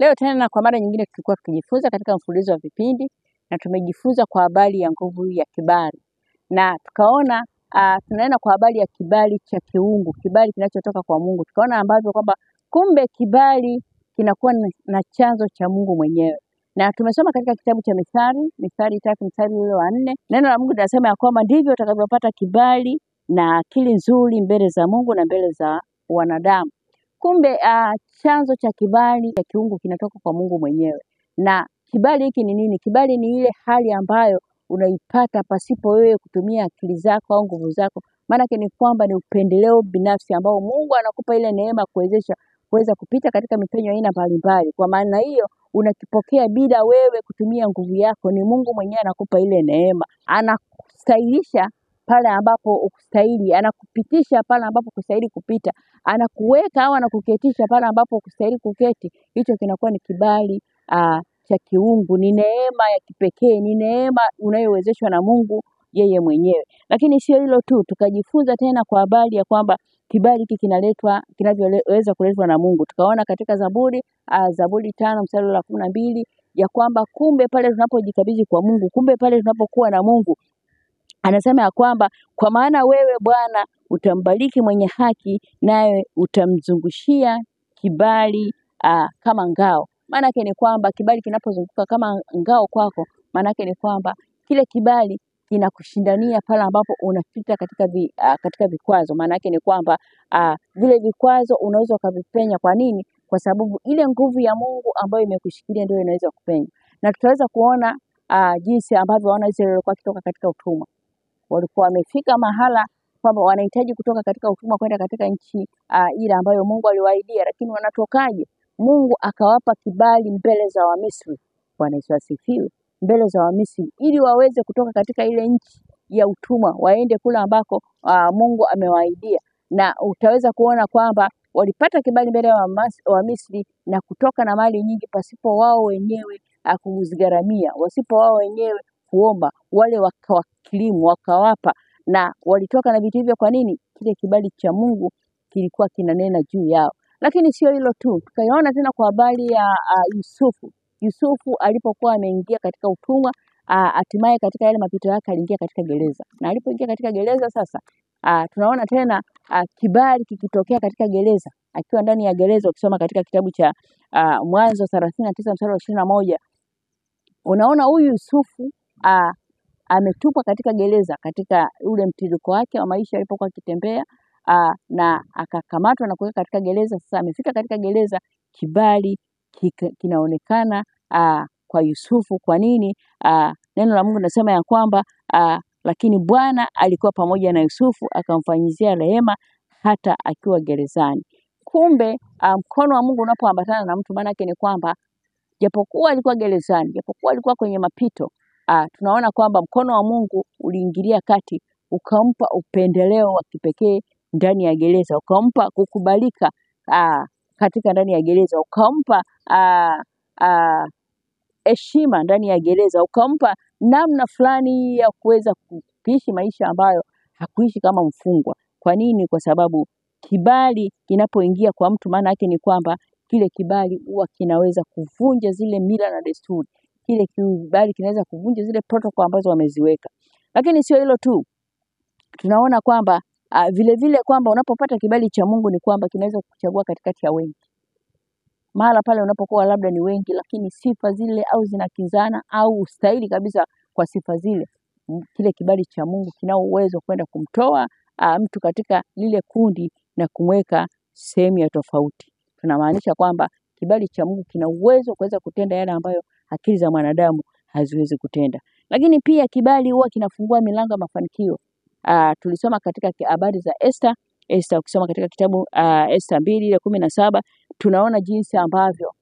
Leo tena kwa mara nyingine tulikuwa tukijifunza katika mfululizo wa vipindi na tumejifunza kwa habari ya nguvu ya kibali. Na tukaona tunaenda kwa habari ya kibali cha kiungu, kibali kinachotoka kwa Mungu. Tukaona ambavyo kwamba kumbe kibali kinakuwa na chanzo cha Mungu mwenyewe. Na tumesoma katika kitabu cha Mithali 3 mstari ule wa 4. Neno la Mungu linasema ya kwamba ndivyo utakavyopata kibali na akili nzuri mbele za Mungu na mbele za wanadamu. Kumbe chanzo cha kibali cha kiungu kinatoka kwa Mungu mwenyewe. Na kibali hiki ni nini? Kibali ni ile hali ambayo unaipata pasipo wewe kutumia akili zako au nguvu zako. Maana ni kwamba ni upendeleo binafsi ambao Mungu anakupa ile neema kuweza kupita katika mipenyo aina mbalimbali. Kwa maana hiyo unakipokea bila wewe kutumia nguvu yako. Ni Mungu mwenyewe anakupa ile neema. Anakustahilisha pale ambapo ukustahili, anakupitisha pale ambapo kustahili kupita, anakuweka au anakuketisha pale ambapo kustahili kuketi. Hicho kinakuwa ni kibali cha kiungu, ni neema ya kipekee, ni neema unayowezeshwa na Mungu yeye mwenyewe. Lakini sio hilo tu, tukajifunza tena kwa habari ya kwamba kibali hiki kinavyoweza kuletwa na Mungu. Tukaona katika Zaburi 5 mstari wa 12 ya kwamba kumbe pale tunapojikabidhi kwa Mungu, kumbe pale tunapokuwa na Mungu, anasema ya kwamba kwa maana wewe Bwana utambariki mwenye haki, naye utamzungushia kibali kama ngao. Maana yake ni kwamba kibali kinapozunguka kama ngao kwako, maana yake ni kwamba kile kibali kinakushindania pale ambapo unapita katika vikwazo. Maana yake ni kwamba vile vikwazo unaweza kuvipenya. Kwa nini? Kwa sababu ile nguvu ya Mungu ambayo imekushikilia ndio inaweza kupenya. Na tutaweza kuona jinsi ambavyo wana Israeli walikuwa kutoka katika utumwa. Walikuwa wamefika mahala kwamba wanahitaji kutoka katika utumwa kwenda katika nchi ile ambayo Mungu aliwaahidia, lakini wanatokaje? Mungu akawapa kibali mbele za Wamisri. Bwana Yesu asifiwe. Mbele za Wamisri ili waweze kutoka katika ile nchi ya utumwa waende kule ambako Mungu amewaahidia. Na utaweza kuona kwamba walipata kibali mbele ya Wamisri na kutoka na mali nyingi pasipo wao wenyewe kuzigharamia, wasipo wao wenyewe kuomba, wale wakawakilimu wakawapa, na walitoka na vitu hivyo. Kwa nini? Kile kibali cha Mungu kilikuwa kinanena juu yao. Lakini sio hilo tu, tukaiona tena kwa habari ya Yusufu alipokuwa ameingia katika utumwa, hatimaye katika yale mapito yake aliingia katika gereza. Na alipoingia katika gereza sasa, tunaona tena kibali kikitokea katika gereza, akiwa ndani ya gereza. Ukisoma katika kitabu cha Mwanzo 39 mstari wa 21, unaona huyu Yusufu ametupwa katika gereza katika ule mtiririko wake wa maisha alipokuwa akitembea, na akakamatwa na kuweka katika gereza. Sasa amefika katika gereza, kibali kinaonekana kwa Yusufu. Kwa nini? Neno la Mungu linasema ya kwamba lakini Bwana alikuwa pamoja na Yusufu akamfanyizia rehema hata akiwa gerezani. Kumbe mkono wa Mungu unapoambatana na mtu, maana yake ni kwamba japokuwa alikuwa gerezani, japokuwa alikuwa kwenye mapito, tunaona kwamba mkono wa Mungu uliingilia kati, ukampa upendeleo wa kipekee ndani ya gereza, ukampa kukubalika katika ndani ya gereza, ukampa heshima ndani ya gereza, ukampa namna fulani ya kuweza kuishi maisha ambayo hakuishi kama mfungwa. Kwa nini? Kwa sababu kibali kinapoingia kwa mtu, maana yake ni kwamba kile kibali huwa kinaweza kuvunja zile mila na desturi. Kile kibali kinaweza kuvunja zile protocol ambazo wameziweka. Lakini sio hilo tu, tunaona kwamba vile vile kwamba unapopata kibali cha Mungu ni kwamba kinaweza kukuchagua katikati ya wengi. Mahala pale unapokuwa labda ni wengi, lakini sifa zile au zinakinzana au ustahili kabisa kwa sifa zile, kile kibali cha Mungu kinao uwezo kwenda kumtoa mtu katika lile kundi na kumweka sehemu ya tofauti. Tunamaanisha kwamba kibali cha Mungu kina uwezo kuweza kutenda yale ambayo akili za mwanadamu haziwezi kutenda. Lakini pia kibali huwa kinafungua milango ya mafanikio. Tulisoma katika habari za Esther, ukisoma katika kitabu Esther 2:17, tunaona jinsi ambavyo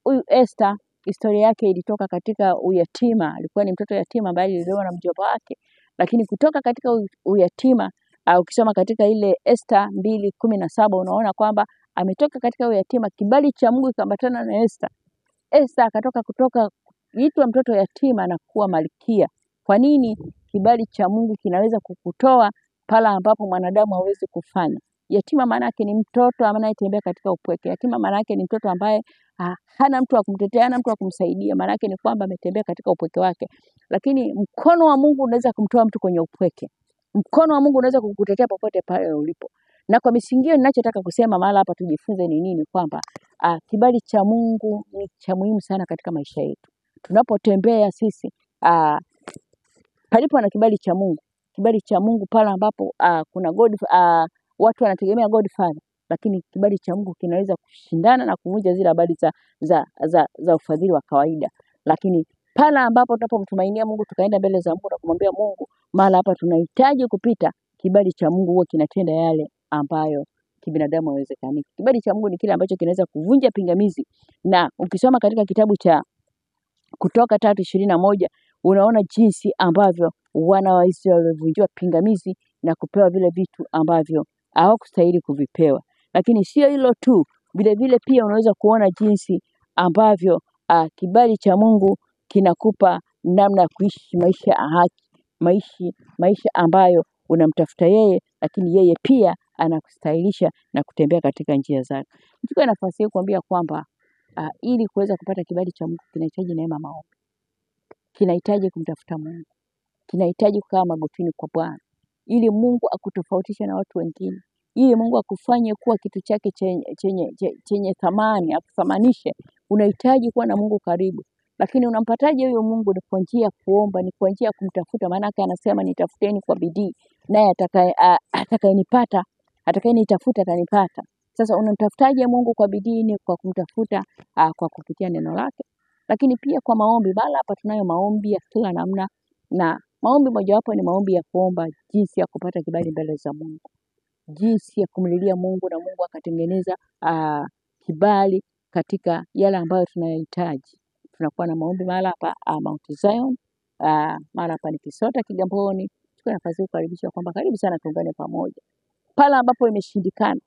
huyu Esther historia yake ilitoka katika uyatima. Alikuwa ni mtoto yatima ambaye alilelewa na mjomba wake, lakini kutoka katika uyatima, ukisoma katika ile Esther 2:17, unaona kwamba ametoka katika uyatima, kibali cha Mungu kikambatana na Esther. Esther akatoka kutoka kuitwa mtoto yatima na kuwa malkia. Kwa nini? Kibali cha Mungu kinaweza kukutoa pala ambapo mwanadamu hawezi kufanya. Yatima maana yake ni mtoto anayetembea katika upweke. Yatima maana yake ni mtoto ambaye hana mtu wa kumtetea, hana mtu wa kumsaidia, maana yake ni kwamba ametembea katika upweke wake. Lakini mkono wa Mungu unaweza kumtoa mtu kwenye upweke. Mkono wa Mungu unaweza kukutetea popote pale ulipo. Na kwa misingi ninachotaka kusema mahala hapa tujifunze ni nini, kwamba kibali cha Mungu ni cha muhimu sana katika maisha yetu. Tunapotembea sisi palipo na kibali cha Mungu. Kibali cha Mungu pale ambapo kuna watu wanategemea God Father, lakini kibali cha Mungu kinaweza kushindana na kuvunja zile habari za ufadhili wa kawaida. Lakini pale ambapo tunapomtumainia Mungu, tukaenda mbele za Mungu na kumwambia Mungu, mahala hapa tunahitaji kupita, kibali cha Mungu huwa kinatenda yale ambayo kibinadamu haiwezekani. Kibali cha Mungu ni kile ambacho kinaweza kuvunja pingamizi. Na ukisoma katika kitabu cha Kutoka 3:21 unaona jinsi ambavyo wana wa Israeli walivunjiwa pingamizi na kupewa vile vitu ambavyo hawakustahili kuvipewa. Lakini sio hilo tu, vile vile pia unaweza kuona jinsi ambavyo kibali cha Mungu kinakupa namna ya kuishi maisha ya haki, maisha ambayo unamtafuta yeye, lakini yeye pia anakustahilisha na kutembea katika njia zake. Nichukue nafasi hii kuambia kwamba ili kuweza kupata kibali cha Mungu kinahitaji neema, maombi. Kinahitaji kumtafuta Mungu. Kinahitaji kukaa magotini kwa Bwana, ili Mungu akutofautishe na watu wengine, ili Mungu akufanye kuwa kitu chake chenye thamani, akuthamanishe. Unahitaji kuwa na Mungu karibu. Lakini unampataje huyo Mungu? Ni kwa njia ya kuomba, ni kwa njia ya kumtafuta. Maana yake anasema nitafuteni kwa bidii, naye atakayenipata, atakayenitafuta atanipata. Sasa unamtafutaje Mungu kwa bidii? Ni kwa kumtafuta kwa kupitia neno lake. Lakini pia kwa maombi. Bala hapa tunayo maombi ya kila namna, na maombi mojawapo ni maombi ya kuomba jinsi ya kupata kibali mbele za Mungu, jinsi ya kumlilia Mungu na Mungu akatengeneza kibali katika yale ambayo tunayahitaji. Tunakuwa na maombi mahala hapa Mount Zion, mahala hapa ni Kisota Kigamboni. Chukua nafasi kukaribisha kwamba karibu sana tuungane pamoja. Pale ambapo imeshindikana,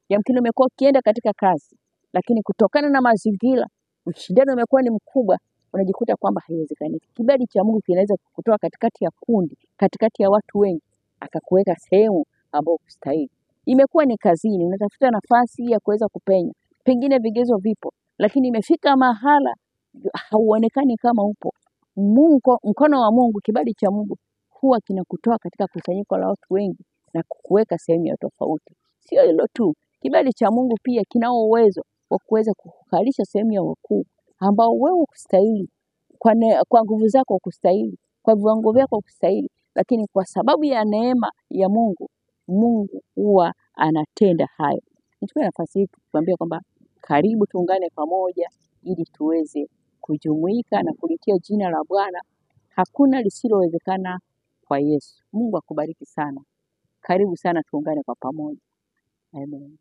yamkini umekuwa ukienda katika kazi, lakini kutokana na mazingira ushindano umekuwa ni mkubwa, unajikuta kwamba haiwezekani. Kibali cha Mungu kinaweza kukutoa katikati ya kundi, katikati ya watu wengi, akakuweka sehemu ambayo kustahili. Imekuwa ni kazini, unatafuta nafasi ya kuweza kupenya, pengine vigezo vipo, lakini imefika mahala hauonekani kama upo. Mkono wa Mungu, kibali cha Mungu huwa kinakutoa katika kusanyiko la watu wengi na kukuweka sehemu ya tofauti. Sio hilo tu, kibali cha Mungu pia kinao uwezo wa kuweza kukalisha sehemu ya wakuu ambao wewe hukustahili, kwa nguvu zako hukustahili, kwa viwango vyako hukustahili, lakini kwa sababu ya neema ya Mungu, Mungu huwa anatenda hayo. Nichukue nafasi hii kukuambia kwamba karibu tuungane pamoja ili tuweze kujumuika na kulitia jina la Bwana. Hakuna lisilowezekana kwa Yesu. Mungu akubariki sana. Karibu sana tuungane kwa pamoja. Amen.